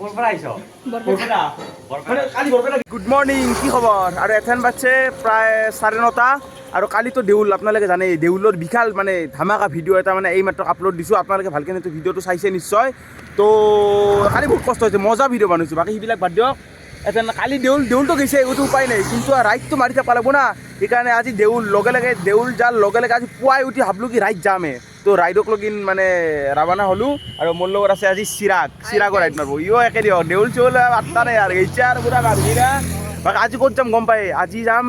Good morning, কি খবৰ? আৰু এথেন বাজছে প্ৰায় 9:30 আৰু কালিতো দেউল, আপোনালোকে জানে দেউলৰ বিশাল মানে ধামাকা ভিডিঅ' এটা মানে এইমাত্ৰ আপলোড দিছোঁ। আপোনালোকে ভালকৈ এইটো ভিডিঅ'টো চাইছে নিশ্চয়। তো কালি বহুত কষ্ট হৈছে, মজা ভিডিঅ' বনাইছোঁ, বাকী সেইবিলাক বাদ দিয়ক। এথেন কালি দেউলটো গৈছে, এইটো উপায় নাই, কিন্তু ৰাইডটো মাৰি থাকিব লাগিব না। সেইকাৰণে আজি দেউল যাৰ লগে লগে আজি পুৱাই উঠি ভাবলোঁ কি ৰাইড যামে। তো ৰাইডক লগিন মানে ৰাৱানা হ'লোঁ। আৰু মোৰ লগত আছে আজি চিৰাগৰ ৰাইড মাৰিব। ইও একে দিয়ক, দেউল চেউল আঠটা নাই আৰু গেইছে আৰু পুৰা ভাবি না। বাকী আজি ক'ত যাম গম পায়? আজি যাম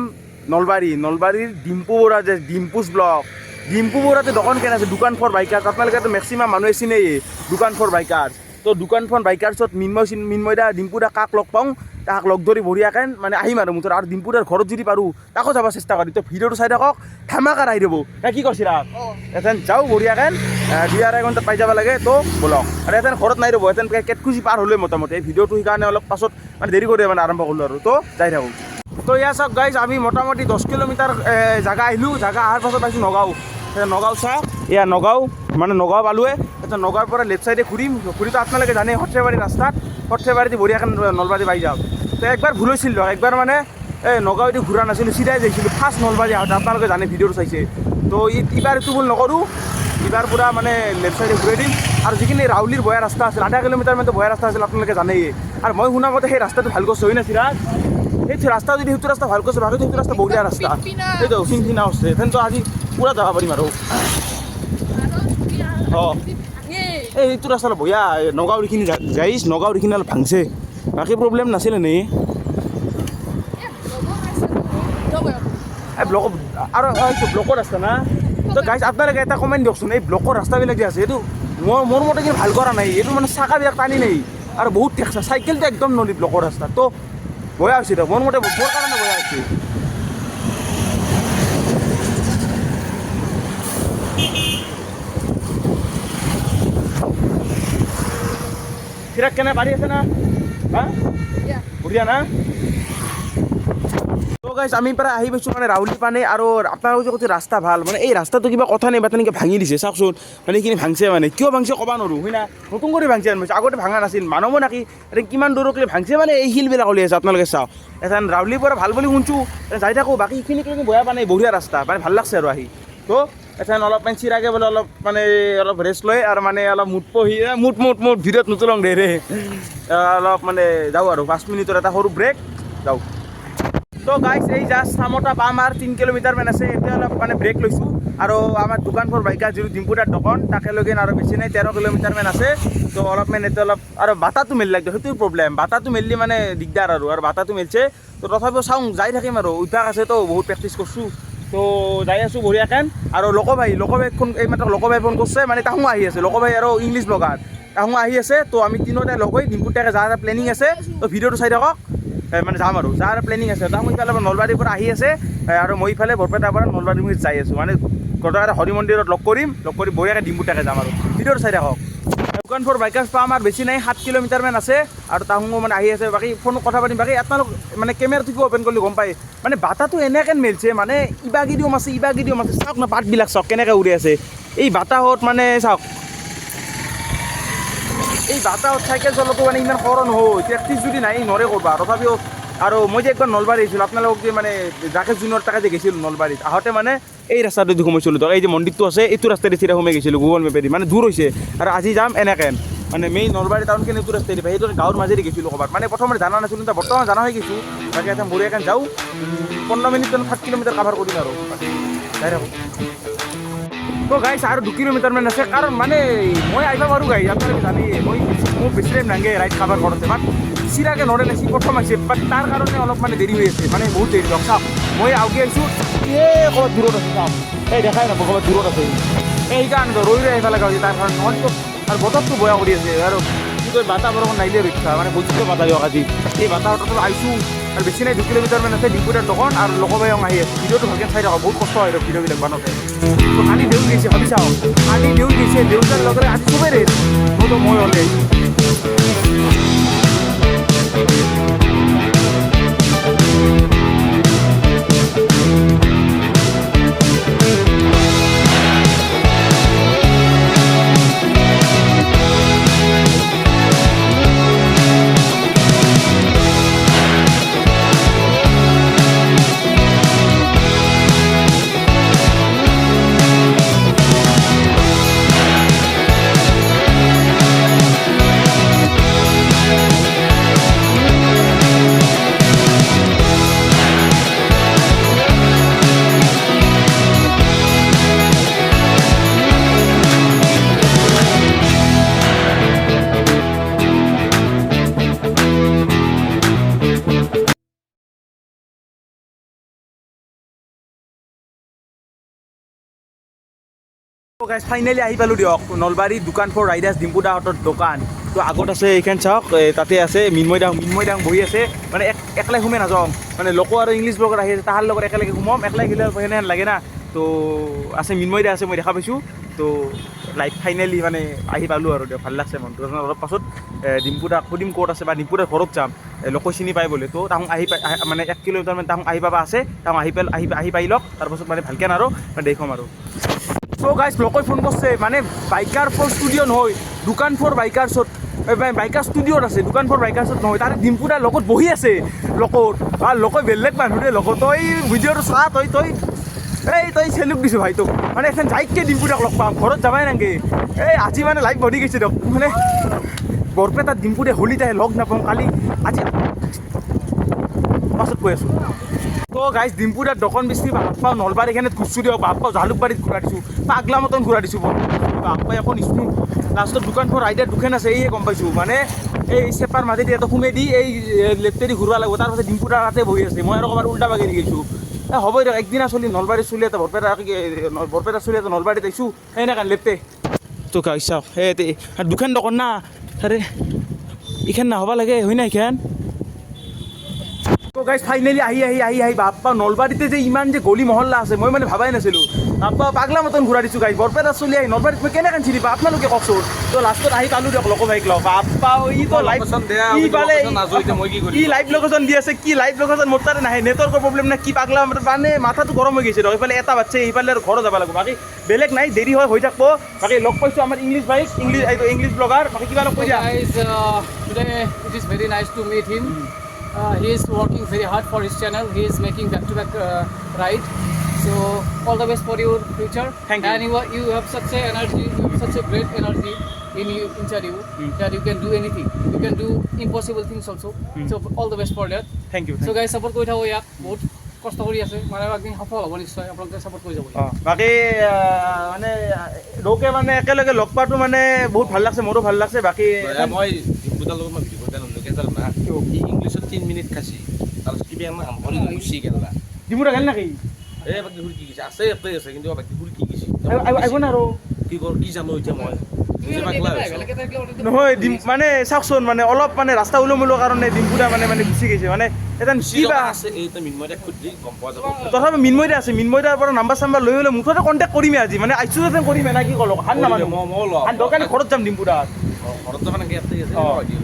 নলবাৰীৰ ডিম্পু বৰুৱা যে ডিম্পুছ ব্লগ। ডিম্পু বৰুৱাতে দোকান কেনে আছে, দোকান ফৰ বাইকাৰ্ছ। আপোনালোকেতো মেক্সিমাম মানুহে চিনেই দোকান ফৰ বাইকাৰ্ছ। তো দোকান ফৰ বাইকাৰ্ছত মিন্ময় দা ডিম্পু দা কাক লগ পাওঁ, তাক লগ ধৰি বঢ়িয়াকৈ মানে আহিম আৰু মুঠৰ। আৰু ডিম্পু দাৰ ঘৰত যদি পাৰোঁ তাকো যাব চেষ্টা কৰিম। তো ভিডিঅ'টো চাই থাকক, ধামাকা আহি দিব। কি কৈছিলা? এথেন যাওঁ বঢ়িয়াকৈ, 2-2.5 ঘণ্টাত পাই যাব লাগে। তো বলক। আৰু এথেন ঘৰত নাই ৰ'ব, এথেন কেটকুচি পাৰ হ'লে মোটামুটি এই ভিডিঅ'টো সেইকাৰণে অলপ পাছত মানে দেৰি কৰি মানে আৰম্ভ কৰিলোঁ আৰু। তো যাই থাকোঁ। তো ইয়াৰ চাওক গাইজ, আমি মোটামুটি 10 কিলোমিটাৰ জাগা আহিলোঁ। জাগা অহাৰ পাছত পাইছোঁ নগাঁও চাওক। এয়া নগাঁও পালোৱে। এতিয়া নগাঁৱৰ পৰা লেফ্ট চাইডে ঘূৰিতো আপোনালোকে জানে সৰ্থেবাৰী ৰাস্তাত, সৰ্থেবাৰীতে বঢ়িয়াকৈ নলবাৰী পাই যাওঁ। তো একবাৰ ভুল হৈছিল, একবাৰ মানে এই নগাঁৱেদি ঘূৰা নাছিলোঁ, চিধাই যাইছিলোঁ ফাৰ্ষ্ট নলবাৰী আহোঁতে। আপোনালোকে জানে ভিডিঅ'টো চাইছে। তো এইবাৰ এইটো ভুল নকৰোঁ, এইবাৰ পূৰা মানে লেফ্ট চাইডে ঘূৰাই দিম। আৰু যিখিনি ৰাউলীৰ বয়া ৰাস্তা আছিল, 0.5 কিলোমিটাৰমানটো বয়া ৰাস্তা আছিল, আপোনালোকে জানেই। আৰু মই শুনা মতে সেই ৰাস্তাটো ভাল কৰিছে, হয় না চিৰাজ? সেইটো ৰাস্তা যদি সেইটো ৰাস্তা ভাল কৰিছে, বাকী সেইটো ৰাস্তা বঢ়িয়া ৰাস্তা, সেইটো ফিনফিনা হৈছে। তেন্তে আজি পূৰা যাব পাৰিম আৰু। অঁ এইটো ৰাস্তা অলপ বঢ়িয়া, নগাঁৱৰ এইখিনি যাইছ, নগাঁৱৰ এইখিনি অলপ ভাংছে, বাকী প্ৰব্লেম নাছিলে নে? এই ব্লক আৰু এইটো ব্লকৰ ৰাস্তা না? তো গাইজ আপোনালোকে এটা কমেণ্ট দিয়কচোন, এই ব্লকৰ ৰাস্তাবিলাক যে আছে এইটো মোৰ মতে কিন্তু ভাল কৰা নাই। এইটো মানে চাকাবিলাক টানি নাই আৰু বহুত ঠেকচা, চাইকেলটো একদম নদী ব্লকৰ ৰাস্তা। তো বয়া হৈছে, মোৰ মতে মোৰ কাৰণে বয়া হৈছে। চিৰাগ কেনে পাৰি আছে না? হা বঢ়িয়া না? তো গাইজ আমি পৰা আহি পাইছোঁ মানে ৰাউলী পানে। আৰু আপোনালোকে যে কৈছে ৰাস্তা ভাল, মানে এই ৰাস্তাটো কিবা কথা নাই বা তেনেকৈ ভাঙি দিছে চাওকচোন। মানে এইখিনি ভাংছে, মানে কিয় ভাংছে ক'ব নোৱাৰোঁ, হয় না? নতুন কৰি ভাংছে আনিছে, আগতে ভাঙা নাছিল। মানুহ নাকি এতিয়া কিমান দূৰলৈ ভাংছে, মানে এই শিলবিলাক উলিয়াই আছে আপোনালোকে চাওক। এথেন ৰাউলীৰ পৰা ভাল বুলি শুনছোঁ, যাই থাকোঁ। বাকী এইখিনিলৈকে বেয়া পোৱা নাই, বঢ়িয়া ৰাস্তা, মানে ভাল লাগছে আৰু আহি। তো এথেন অলপমান চিৰাগে বোলে অলপ ৰেষ্ট লয় আৰু মানে অলপ মুঠ ভিডিঅ'ত নোতোলং দে অলপ মানে যাওঁ আৰু 5 মিনিটৰ এটা সৰু ব্ৰেক যাওঁ। তো গাইজ এই জাষ্ট চামতা পাম আৰু 3 কিলোমিটাৰমান আছে, এতিয়া অলপ মানে ব্ৰেক লৈছোঁ। আৰু আমাৰ দোকান ফৰ বাইকাৰ যিটো ডিম্পুদাৰ দোকান, তাকে লৈকে আৰু বেছি নাই, 13 কিলোমিটাৰমান আছে। তো অলপমান এতিয়া আৰু বাটাটো মেলি লাগিব, সেইটোৱে প্ৰব্লেম। বাটাটো মেলিলে মানে দিগদাৰ আৰু বাটাটো মেলিছে। তো তথাপিও চাওঁ, যাই থাকিম আৰু, অভ্যাস আছে তো, বহুত প্ৰেক্টিচ কৰিছোঁ। তো যাই আছোঁ বঢ়িয়াকৈ। আৰু লোকভাই ফোন এইমাত্ৰ লোকভাই ফোন কৰিছে, মানে তাহোঁ আহি আছে, লোকভাই আৰু ইংলিছ ব্লগাৰ তাহোঁ আহি আছে। তো আমি তিনিওটাই লগ হৈ ডিম্পুতাকে যাৰ প্লেনিং আছে, তো ভিডিঅ'টো চাই থাকক। মানে যাম আৰু যাৰ প্লেনিং আছে। তাহোঁ ইফালে নলবাৰীৰ পৰা আহি আছে আৰু মই ইফালে বৰপেটাৰ পৰা নলবাৰীৰ মই যাই আছোঁ। মানে গোটেইকেইটা হৰি মন্দিৰত লগ কৰি বঢ়িয়াকৈ ডিম্পুতাকে যাম আৰু। ভিডিঅ'টো চাই থাকক। দোকান ফৰ বাইকাৰ্ছ পাম আৰু বেছি নাই, 7 কিলোমিটাৰমান আছে। আৰু তাহোঁ মানে আহি আছে, বাকী ফোনত কথা পাতিম। বাকী আপোনালোক মানে কেমেৰাটো কিয় অ'পেন কৰিলে গম পায়, মানে বাটাটো এনেকৈ মেলিছে, মানে ইবাগিদিও মাছে চাওক না, পাতবিলাক চাওক কেনেকৈ উৰি আছে এই বাটাহত। মানে চাওক এই বাটাহত চাইকেল চলোৱাটো মানে ইমান সৰহ নহয়, প্ৰেক্টিচ যদি নাই নৰে কৰবা। তথাপিও আৰু মই যে একবাৰ নলবাৰী আহিছিলোঁ, আপোনালোকক যে মানে ৰাকেশ জুনিয়ৰ তাকে যে গৈছিলোঁ নলবাৰীত আহোঁতে, মানে এই ৰাস্তাটোদি সোমাইছিলোঁ। তো এই যে মন্দিৰটো আছে, এইটো ৰাস্তাতে চিধা সোমাই গৈছিলোঁ গুগল মেপেদি, মানে দূৰ হৈছে। আৰু আজি যাম এনেকৈ, মানে মেইন নলবাৰী টাউনখিনি এইটো ৰাস্তাই দিবা, সেইটো গাঁৱৰ মাজেদি গৈছিলোঁ ক'ৰবাত, মানে প্ৰথমতে জানা নাছিলোঁ, এতিয়া বৰ্তমান জানা হৈ গৈছোঁ। বাকী এটা বঢ়িয়াকৈ যাওঁ, 15 মিনিট 7 কিলোমিটাৰ কাভাৰ কৰিম আৰু যাই থাকোঁ। তো গাইছ আৰু 2 কিলোমিটাৰমান আছে, কাৰণ মানে মই আহিব পাৰোঁ গাইছ, আপোনালোকে জানেই মোৰ বেছি টাইম নালাগে ৰাইড কাভাৰ কৰোঁতে। বাট চিৰাকে নৰে নাছিল, প্ৰথম আহিছে, বাট তাৰ কাৰণে অলপ মানে দেৰি হৈ আছে, মানে বহুত দেৰি লওক। চাওক মই আউগি আহিছোঁ, এই ক'ৰবাত দূৰত আছে, চাওক এই দেখাই নাপাওঁ, ক'ৰবাত দূৰত আছে। সেইকাৰণে ৰৈ আহিব লগা হৈছে, তাৰ কাৰণে নহ'লেতো। আৰু বতৰটো বেয়া কৰি আছে, আৰু কি কয় বাটা বৰষুণ নাহিলে ৰক্ষা, মানে বৈচিত্ৰ বাটা দিয়ক আজি। এই বাটাহততো আহিছোঁ, আৰু বেছি নাই 2 কিলোমিটাৰমান আছে, ডিম্পুদাৰ দোকান আৰু লোকবাই আহি আছে। ভিডিঅ'টো ভালকৈ চাই থাকক, বহুত কষ্ট হয় ভিডিঅ'বিলাক বনাওঁতে। তো কালি দেউল গৈছে, ভাবি চাওক কালি দেউল গৈছে, দেউলটাৰ লগে আজি চবেই ৰেষ্ট, মোৰতো মই হ'লে গাইজ ফাইনেলি আহি পালোঁ দিয়ক নলবাৰী দোকান ফৰ ৰাইডাৰ্ছ ডিম্পু দাহঁতৰ দোকান। তো আগত আছে এইখন চাওক, তাতে আছে মিন্ময় দাং বহি আছে। মানে একলাই সোমাই নাযাওঁ, মানে লোক আৰু ইংলিছ ব্লগাৰ আহি আছে, তাহাৰ লগত একেলগে সোমাম, একলাই গ'লে সেনেহেন লাগে না। তো আছে মিন্ময় দা আছে, মই দেখা পাইছোঁ। তো লাইক ফাইনেলি মানে আহি পালোঁ আৰু দিয়ক, ভাল লাগছে মনটো। অলপ পাছত ডিম্পু দাক সুধিম ক'ত আছে, বা ডিম্পু দাৰ ঘৰত যাম, লোক চিনি পাই বোলে। তো তাহোঁ আহি পাই মানে 1 কিলোমিটাৰ মানে তাহোঁ আহি পাবা আছে, তাহোঁ আহি পাই লওক, তাৰপাছত মানে ভালকৈ আৰু দেখুৱাম আৰু। তো গাইজ লোকে ফোন করছে, মানে বাইকার ফর স্টুডিও নহয়, দোকান ফর বাইকার্সত বাইকার স্টুডিওত আছে, দোকান ফর বাইকার্সত নহয়। তাৰে ডিম্পুদাৰ লগত বহি আছে লগত, আৰু লোকে বেলেগ মানুহ দে লগত। তই ভিডিঅ'টো চা, তই চেলুক দিছোঁ ভাই তোক। মানে এখন যাইতকৈ ডিম্পুদাক লগ পাম, ঘৰত যাবাই নাংগে। আজি মানে লাইভ বহি গৈছে দিয়ক, মানে বৰপেটাত ডিম্পুদে হলিত আহে, লগ নাপাওঁ কালি আজি পাছত কৈ আছোঁ। তো গাইজ ডিম্পুদাৰ দোকান বেছি বাপ্পা নলবাৰী এখানে ঘুৰছু দিয়ক, বাপ্পা জালুকবাৰীত ঘূৰা দিছোঁ, পাগলা মতন ঘূৰা দিছোঁ। বাপ্পা এখন স্কুল লাষ্টত দোকান ফৰ ৰাইডাৰ দুখন আছে, এইয়ে গম পাইছোঁ। মানে এই চেপাৰ মাজেদি এটা সোমাই দি এই লেফ্টেদি ঘূৰবা লাগিব, তাৰপাছত ডিম্পুদাৰ তাতে বহি আছে। মই আৰু ক'ৰবাত উল্টা বাগি গৈছোঁ। হ'ব দিয়ক, একদিনা চলি নলবাৰী চলি এটা বৰপেটা চলি এটা নলবাৰীত আহিছোঁ, সেনেকৈ লেফ্টে। তো গাইজ চাওক, দুখন দোকান না, তাৰে এইখান নহ'ব লাগে, হয় না এইখান। তো গাইজ ফাইনেলি আহি বাপ্পা নলবাৰীতে যে ইমান যে গলি মহল্লা আছে, মই মানে ভাবাই নাছিলোঁ। বাপ্পা পাগলা মতন ঘূৰা দিছোঁ গাইজ, বৰপেটা চলি আহি নলবাৰীত মই কেনেকৈ চিনি পাওঁ আপোনালোকে কওকচোন। তো লাষ্টত আহি পালোঁ দিয়ক লোক বাইক লগ। বাপ্পা ই তো লাইভ কি পালে, কি লাইভ লোকেশ্যন দি আছে, কি লাইভ লোকেশ্যন মোৰ তাতে নাহে, নেটৱৰ্কৰ প্ৰব্লেম নাই, কি পাগলা মানে মাথাটো গৰম হৈ গৈছে দিয়ক। এইফালে এটা বাচ্ছা, এইফালে আৰু ঘৰত যাব লাগিব, বাকী বেলেগ নাই, দেৰি হৈ থাকিব। বাকী লগ পাইছোঁ আমাৰ ইংলিছ বাইক, ইংলিছ ব্লগাৰ। বাকী কিবা লগ কৈ দিয়া। Today it is very nice to meet him. He is working very hard for his channel. He is making back-to-back ride. So all the best for your future. Thank you. And you have such a energy. You have such a great energy inside you that you can do anything. You can do impossible things also. So all the best for that. Thank you. So guys, support কৰি থাকো ইয়াক, বহুত কষ্ট কৰি আছে, মানে একদিন সফল হ'ব নিশ্চয়, আপোনালোকে ছাপোৰ্ট কৰি যাব। বাকী মানে লোকে মানে একেলগে লগ পোৱাটো মানে বহুত ভাল লাগছে, মোৰো ভাল লাগছে। বাকী মই ডিম্পুদাৰ লগত মই ভিডিঅ' কৰোঁতে নলকে জানো না, সি ইংলিছত 3 মিনিট খাইছি, তাৰপিছত কিবা আমাৰ আমৰি গুচি গেল না। ডিম্পুদা গেল নাকি? বাকী ফুৰি কি গৈছে আছে, একেই আছে, কিন্তু বাকী ফুৰি কি গৈছে আহিব না আৰু কি জানো এতিয়া মই বুজি পাগলা হৈছোঁ। নহয় মানে চাওকচোন, মানে অলপ মানে ৰাস্তা ওলমিলৰ কাৰণে ডিম্পুদা মানে গুচি গৈছে। মানে এটা কিবা আছে, এইটো মিন্ময়দাক সুধি গম পোৱা যাব। তথাপি মিন্ময়দা আছে, মিন্ময়দাৰ পৰা নাম্বাৰ চাম্বাৰ লৈ হ'লে মুঠতে কণ্টেক্ট কৰিমে আজি, মানে আইছোঁ যাতে কৰিমে না কি ক'লো হাত নামানো দোকানী ঘৰত যাম ডিম্পুদাৰ। ঘৰত মানে কি আছে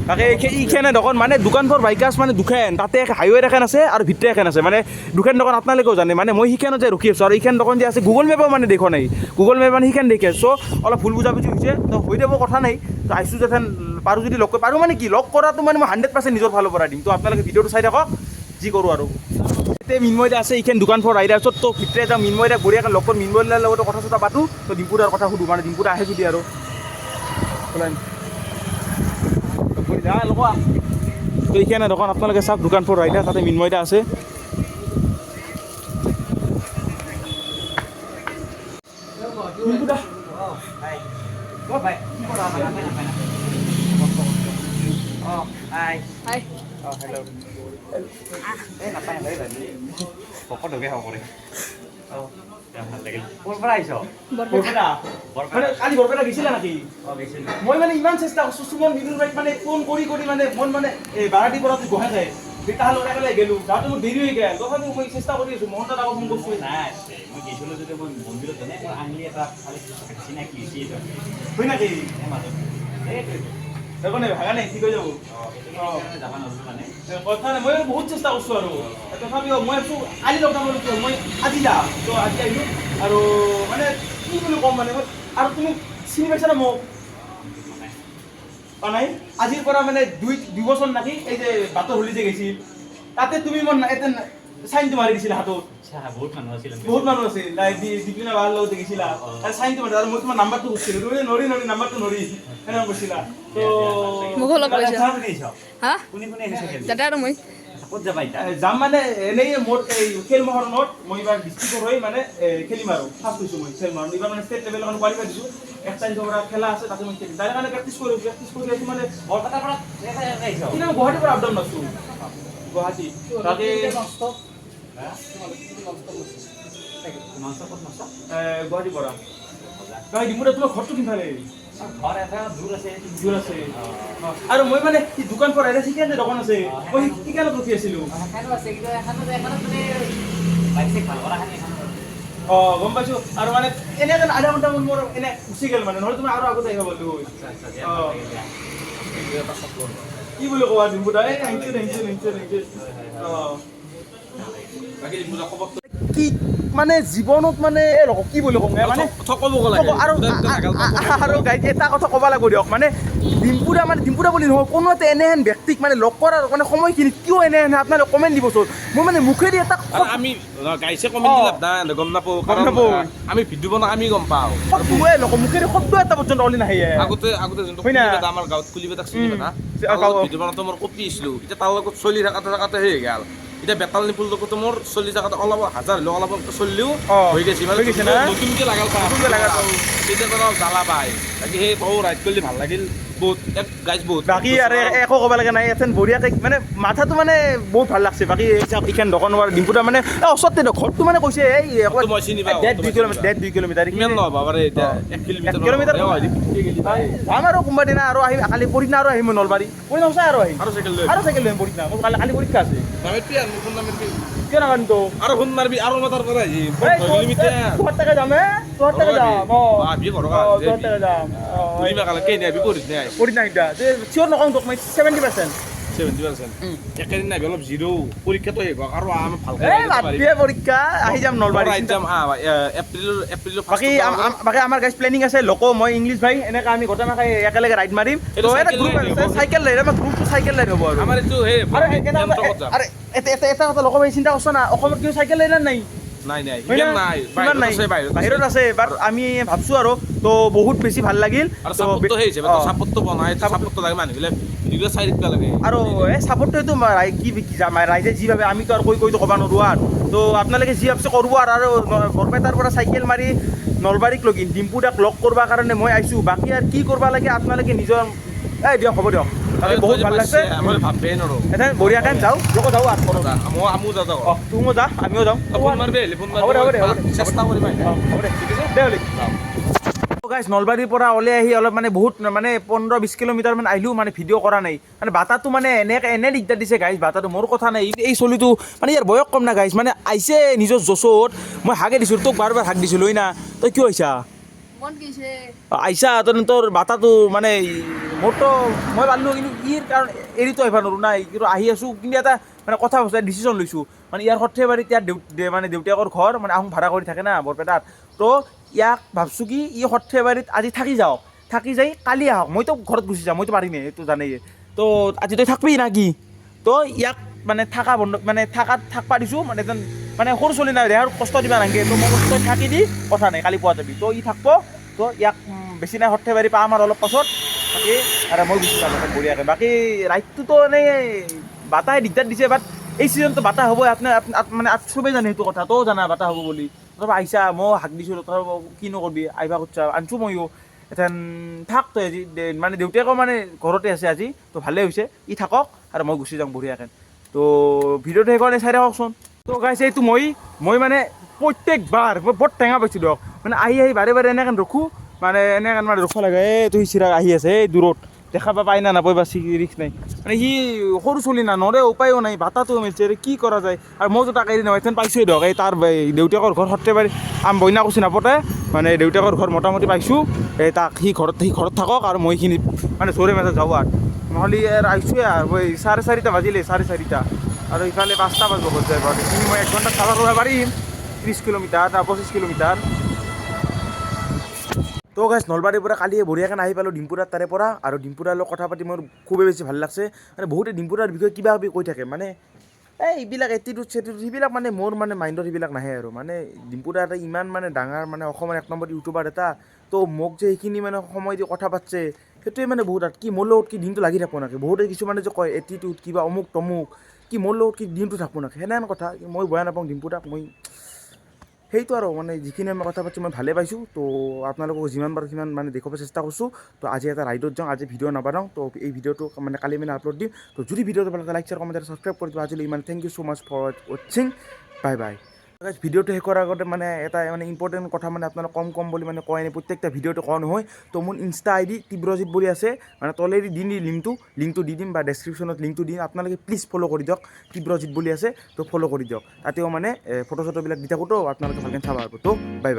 তাকে এইখানে দোকান মানে দোকান ফৰ বাইকাৰ্ছ মানে দুখন, তাতে হাইৱে এখন আছে আৰু ভিতৰে এখন আছে। মানে দুখন দোকান আপোনালোকেও জানে, মানে মই সিখানত যে ৰখি আছোঁ, আৰু এইখন দোকান যে আছে গুগল মেপো মানে দেখোৱা নাই, গুগল মেপ মানে সিখান দেখি আছোঁ। অলপ ভুল বুজাবুজি হৈছে, তো হৈ যাব কথা নাই। তো আইছোঁ যাতে পাৰোঁ, যদি লগ পাৰোঁ মানে কি লগ কৰাটো মানে মই 100% নিজৰ ফালৰ পৰা দিম। তো আপোনালোকে ভিডিঅ'টো চাই থাকক, যি কৰোঁ আৰু। এতিয়া মিন্ময়দা আছে, এইখন দোকান ফৰ ৰাইডাৰ্ছত। তো ভিতৰে যাওঁ, মিন্ময়দা বঢ়িয়াকৈ লগ কৰোঁ, মিন্ময়দাৰ লগতো কথা চথা পাতোঁ। তো ডিম্পুদাৰ কথা সুধোঁ, মানে ডিম্পুদা আহে যদি আৰু তো এইখানে দোকান আপোনালোকে চাওক, দোকান ফৰ ৰাইডাৰ, তাতে মিন্ময়দা আছে। কালি বৰপেটা গৈছিলা নেকি? মই মানে ইমান চেষ্টা কৰিছোঁ, সুমন বিদুৰ বাইক মানে ফোন কৰি মানে মন মানে এই বাৰাটিৰ পৰা গঢ়াই যায়, তাহাৰ লগত একেলগে গ'লোঁ, যাওঁতে মোৰ দেৰি হৈ গ'ল। তথাপিও মই চেষ্টা কৰি আছোঁ, মোহন তাত আকৌ ফোন কৰিছোঁ। নাই মই গৈছিলোঁ যদি মই মন্দিৰত জানে মই আঙুলি এটা খালি চিনাকি হৈছে হয় নেকি? মাজত একো নাই, ভাগা নাই, ঠিক হৈ যাব। যাব নোৱাৰিলোঁ মানে কথা নাই, মই বহুত চেষ্টা কৰিছোঁ আৰু তথাপিও মই ভাবিছোঁ কালি লগ নাপালোঁ, মই আজি যাম। তো আজি আহিলোঁ আৰু মানে কি বুলি ক'ম, মানে মই আৰু তুমি চিনি পাইছা না মোক? নাই, আজিৰ পৰা মানে 2 বছৰ নাকি এই যে বাটৰ হোলী যে গৈছিল, তাতে তুমি মোৰ এতে চাইনটো মাৰি দিছিলা হাতত। বহুত মানুহ আছিল, বহুত মানুহ আছিল, দীপিনা বাৰ লগত গৈছিলা, আৰু চাইনটো মাৰি, আৰু মই তোমাৰ নাম্বাৰটো কৈছিলোঁ, তুমি নৰি নাম্বাৰটো নৰি সেনেকুৱা কৈছিলা। তো মোকো লগ পাইছা? হা? কোনে কোনে আহিছে? যাতে আৰু মই ক'ত যাবা এতিয়া? যাম মানে এনেই মোৰ এই খেল মহৰণত মই এইবাৰ ডিষ্ট্ৰিক্টৰ হৈ মানে খেলিম আৰু ফাৰ্ষ্ট হৈছোঁ মই খেল মহৰণ। এইবাৰ মানে ষ্টেট লেভেলৰ কাৰণে কোৱালিফাই দিছোঁ। 1 তাৰিখৰ পৰা খেলা আছে, তাতে মই খেলিম। তাৰ কাৰণে প্ৰেক্টিছ কৰি আছোঁ মানে বৰপেটাৰ পৰা আহিছ? কিন্তু মই গুৱাহাটীৰ পৰা আপ ডাউন আছোঁ, গুৱাহাটী। তাতে গুৱাহাটীৰ পৰা বাকী ডিম্পুদা তোমাৰ ঘৰটো কিনফালে ঘৰ এটা দূৰ আছে দূৰ আছে আৰু মই মানে কি দোকান পৰা আহিলে শিকাই যে দোকান আছে মই শিকানত ৰখি আছিলোঁ এখনো আছে কিন্তু এখনত মানে বাইক ভাল কৰা খানি এখন গম পাইছোঁ আৰু মানে এনে যেন আধা ঘণ্টামান মোৰ এনে গুচি গ'ল মানে নহ'লে তুমি আৰু আগতে আহিব পাৰিলোঁ কি বুলি ক'বা ডিম্পুদা এই বাকী বুজা খবৰ কি মানে জীৱনত মানে কি বুলি ক'ম মানে ক'ব গ'লে আৰু গাইড এটা কথা ক'ব লাগিব দিয়ক মানে ডিম্পুদা বুলি নহয় কোনো এটা এনেহেন ব্যক্তিক মানে লগ কৰাৰ মানে সময়খিনিত কিয় এনেহেন আপোনালোকে কমেণ্ট দিবচোন মই মানে মুখেদি এটা আমি গাইছে কমেণ্ট দিলে নাই গম নাপাওঁ কাৰণ আমি ভিডিঅ' বনাওঁ আমি গম পাওঁ মুখেদি শব্দ এটা পৰ্যন্ত ওলি নাহে আগতে যোনটো হয় না? কুলিবেটা আমাৰ গাঁৱত কুলিবেটাক চিনি পায় না ভিডিঅ' বনাওঁতে মোৰ কপি আছিলোঁ এতিয়া তাৰ লগত চলি থাকাতে সেই গ'ল এতিয়া বেতাল নিপুল লগতো মোৰ চলি থাকাতে অলপ হাজাৰ হ'লেও অলপ চলিলেও হৈ গৈছে মানে নতুনকৈ লাগাল পাওঁ তেতিয়া অলপ জ্বালা পায় বাকী সেই ৰাইড কৰিলে ভাল লাগিল বহুত গাইজ বহুত বাকী আৰু একো ক'ব লগা নাই এথেন বঢ়িয়াকৈ মানে মাথাটো মানে বহুত ভাল লাগছে বাকী এইখন দোকান ডিম্পুদা মানে ঘৰটো মানে কৈছে এই মই চিনি পাওঁ 1.5 কিলোমিটাৰ কিমান নহ'ব পাৰে এতিয়া 1 কিলোমিটাৰ যাম আৰু কোনোবা দিনা আৰু আহিম কালি পৰহিদিনা আৰু আহিম নলবাৰী পৰহিদিনা সঁচাই আৰু আহিম আৰু চাইকেল লৈ আৰু চাইকেল লৈ আহিম পৰহিদিনা মোৰ কালি পৰীক্ষা আছে ফোন নাম্বাৰ কিয় নাজানো আৰু ফোন মাৰবি আৰু মাতাৰ পৰা তোহাৰ তাকে যাম তোহাৰ তাকে যাম তোহাৰ তাকে যাম পৰহিদিনা এতিয়া চিয়'ৰ নকওঁ তোক মই 70% একেদিন নাহিবি অলপ জিৰ' পৰীক্ষাটো শেষ হওক আৰু আমি ভালকৈ পৰীক্ষা আহি যাম নলবাৰী এপ্ৰিলৰ বাকী আমাৰ গাইজ প্লেনিং আছে লোক মই ইংলিছ ভাই এনেকৈ আমি গোটেই মাখাই একেলগে ৰাইড মাৰিম এইটো এটা গ্ৰুপ আছে চাইকেল ৰাইড আমাৰ গ্ৰুপটো চাইকেল ৰাইড হ'ব আৰু আমাৰ এইটো সেই এটা কথা লোক ভাই চিন্তা কৰছ না অসমত কিন্তু চাইকেল ৰাইড নাই নাই সিমান নাই বাহিৰত আছে বাট আমি ভাবছোঁ আৰু তো বহুত বেছি ভাল লাগিল আৰু চাপোৰ্টটো সেই হিচাপে চাপোৰ্টটো বনাই চাপোৰ্টটো লাগে মানুহবিলাক ভিডিঅ' চাই থাকিব লাগে আৰু এই চাপোৰ্টটো এইটো ৰাইজে যি ভাবে আমিতো আৰু কৈতো ক'ব নোৱাৰোঁ আৰু তো আপোনালোকে যি ভাবছে কৰিব আৰু বৰপেটাৰ পৰা চাইকেল মাৰি নলবাৰীক লগিন ডিম্পুদাক লগ কৰিবৰ কাৰণে মই আহিছোঁ বাকী আৰু কি কৰিব লাগে আপোনালোকে নিজৰ দিয়ক হ'ব দিয়ক বহুত ভাল লাগছে মই ভাবিবই নোৱাৰোঁ এতিয়া বঢ়িয়াকৈ যাওঁ লোক যাওঁ আৰু আমিও যাওঁ তুমিও যা আমিও যাওঁ ফোন মাৰিবি ফোন হ'ব দে চেষ্টা কৰিম হ'ব দে দে হ'লে গাইজ নলবাৰীৰ পৰা ওলাই আহি অলপ মানে বহুত মানে 15-20 কিলোমিটাৰ মান আহিলোঁ মানে ভিডিঅ' কৰা নাই মানে বাটাটো মানে এনে দিগদাৰ দিছে গাইজ বাটাটো মোৰ কথা নাই এই চলিটো মানে ইয়াৰ বয়স কম না গাইজ মানে আহিছে নিজৰ জচত মই হাগে দিছোঁ তোক বাৰ হাক দিছিলোঁ না তই কিয় আহিছা আহিছা তোৰ বাটাটো মানে মোৰতো মই পালোঁ কিন্তু ইৰ কাৰণ এৰিতো আহিব নোৱাৰোঁ নাই কিন্তু আহি আছোঁ কিন্তু এটা মানে কথা ডিচিশ্যন লৈছোঁ মানে ইয়াৰ সৰ্থেবাৰীত ইয়াৰ মানে দেউতাকৰ ঘৰ মানে আহোম ভাড়া কৰি থাকে না বৰপেটাত তো ইয়াক ভাবছোঁ কি ই সৰ্থেবাৰীত আজি থাকি যাওঁ থাকি যাই কালি আহক মইতো ঘৰত গুচি যাওঁ মইতো পাৰিমেই এইটো জানেই তো আজি তই থাকবি না কি তো ইয়াক মানে থাকা বন্ধ মানে থাকবা দিছোঁ মানে এজন মানে সৰু চলি নাই দেহাৰ কষ্ট দিবা নালাগে তো মই তই থাকি দি কথা নাই কালি পোৱা যাবি তো ই থাকব তো ইয়াক বেছি নাই সৰ্থেবাৰী পাম আৰু অলপ পাছত বাকী আৰু মই গুচি যাম বঢ়িয়াকৈ বাকী ৰাইডটোতো এনেই বাটাহে দিগদাৰ দিছে বাট এই ছিজনটো বাটা হ'বই আপোনাৰ মানে চবেই জানে সেইটো কথা তইও জানা বাটা হ'ব বুলি তথাপি আহিছা মই হাক দিছোঁ তথাপি কিনো কৰিবি আহিবা খুজিছা আনছোঁ ময়ো এথেন থাক তই আজি মানে দেউতাকো মানে ঘৰতে আছে আজি তো ভালেই হৈছে ই থাকক আৰু মই গুচি যাম বঢ়িয়াকৈ তো ভিডিঅ'টো সেইকাৰণে চাই থাককচোন তো গাইছে এইটো মই মানে প্ৰত্যেকবাৰ মই বৰ টেঙা পাইছোঁ দিয়ক মানে আহি বাৰে বাৰে এনেকৈ ৰখোঁ মানে এনেকৈ মানে ৰখিব লাগে এই তুই চিৰাগ আহি আছে এই দূৰত দেখা পাই না নাপাই বা ৰিক্স নাই মানে সি সৰু চলি না নৰে উপায়ো নাই বাটাটো মিলছে কি কৰা যায় আৰু মইতো তাক এৰি নহয় এথেন পাইছোঁই দিয়ক এই তাৰ দেউতাকৰ ঘৰ সৰ্থেবাৰী বইনা কুচি নাপতে মানে দেউতাকৰ ঘৰ মোটামুটি পাইছোঁ এই তাক সি ঘৰত থাকক আৰু মই এইখিনি মানে চৰে মাজত যাওঁ আৰু নহ'লে আহিছোঁৱে আৰু 4:30 বাজিলে 4:30 আৰু ইফালে 5টা বাজিব ঘৰত যায় বাৰু এইখিনি মই 1 ঘণ্টাত চাব পাৰিম 30 কিলোমিটাৰ 25 কিলোমিটাৰ তো গাইজ নলবাৰীৰ পৰা কালি বঢ়িয়াকৈ আহি পালোঁ ডিম্পুদাৰ তাৰে পৰা আৰু ডিম্পুদাৰ লগত কথা পাতি মোৰ খুবেই বেছি ভাল লাগছে মানে বহুতে ডিম্পুদাৰ বিষয়ে কিবা কিবি কৈ থাকে মানে এইবিলাক এটিটিউড সেইবিলাক মানে মোৰ মানে মাইণ্ডত সেইবিলাক নাহে আৰু মানে ডিম্পুদা এটা ইমান মানে ডাঙৰ মানে অসমৰ 1 নম্বৰ ইউটিউবাৰ এটা তো মোক যে সেইখিনি মানে সময় দি কথা পাতছে সেইটোৱে মানে বহুত কি মোৰ লগত কি দিনটো লাগি থাকব নাকে বহুতে কিছুমানে যে কয় এটিটিউড কিবা অমুক তমুক কি মোৰ লগত কি দিনটো থাকব নাকে সেনেহেন কথা মই বেয়া নাপাওঁ ডিম্পুদাক মই সেইটো আৰু মানে যিখিনি আমি কথা পাতিছোঁ মই ভালেই পাইছোঁ তো আপোনালোকক যিমান পাৰোঁ সিমান মানে দেখুৱাব চেষ্টা কৰিছোঁ তো আজি এটা ৰাইডত যাওঁ আজি ভিডিঅ' নাবনাওঁ তো এই ভিডিঅ'টো মানে কালি মানে আপলোড দিম তো যদি ভিডিঅ'টো ভাল লাগে লাইক শ্বেয়াৰ কমেণ্ট ছাবস্ক্ৰাইব কৰি দিব আজিলৈ ইমান thank you so' much for ৱাচিং বাই বাই ভিডিঅ'টো শেষ কৰাৰ আগতে মানে এটা মানে ইম্পৰ্টেণ্ট কথা মানে আপোনালোক কম বুলি মানে কয় নাই প্ৰত্যেকটা ভিডিঅ'টো কোৱা নহয় তো মোৰ ইনষ্টা আইডি তীব্ৰজিৎ বুলি আছে মানে তলেদি দি লিংকটো দি দিম বা ডেছক্ৰিপশ্যনত লিংকটো দিম আপোনালোকে প্লিজ ফ'ল' কৰি দিয়ক তীব্ৰজিৎ বুলি আছে তো ফ'ল' কৰি দিয়ক তাতেও মানে ফটো চটোবিলাক দি থাকোঁ তো আপোনালোকে ভালকৈ চাব পাৰিব তো বাই